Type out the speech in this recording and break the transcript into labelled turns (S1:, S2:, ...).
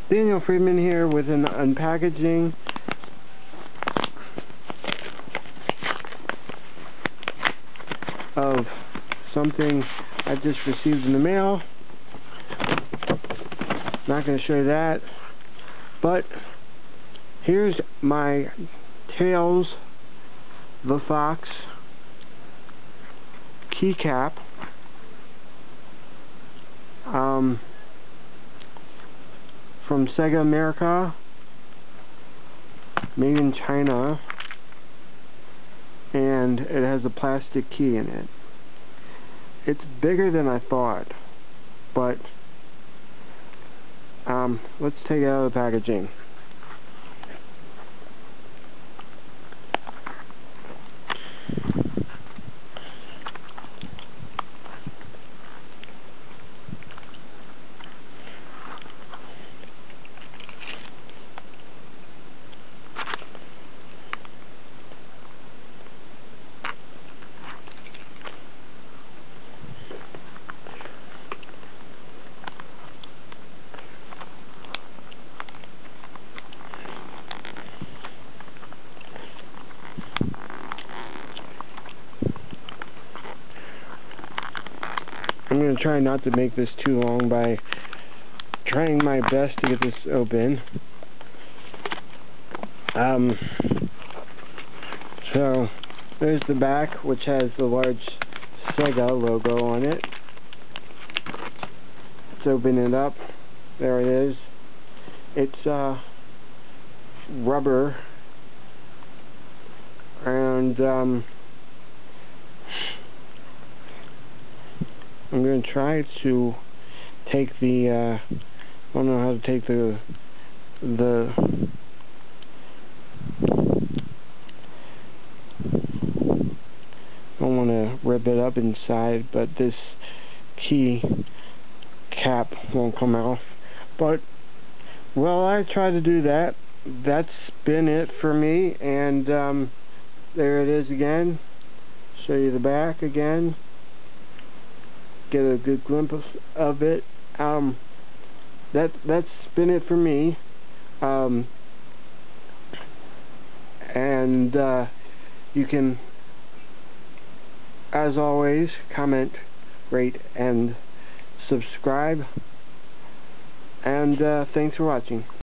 S1: Daniel Friedman here with an unpackaging of something I just received in the mail. Not going to show you that, but here's my Tails the Fox keycap. From Sega America, made in China, and it has a plastic key in it. It's bigger than I thought, but let's take it out of the packaging. I'm going to try not to make this too long by trying my best to get this open. So there's the back, which has the large Sega logo on it. Let's open it up. There it is. It's rubber, and I'm going to try to take the, I don't know how to take the I don't want to rip it up inside, but this key cap won't come off. But, well, I try to do that. That's been it for me, and there it is again. Show you the back again. Get a good glimpse of it. That's been it for me. And you can, as always, comment, rate, and subscribe. And thanks for watching.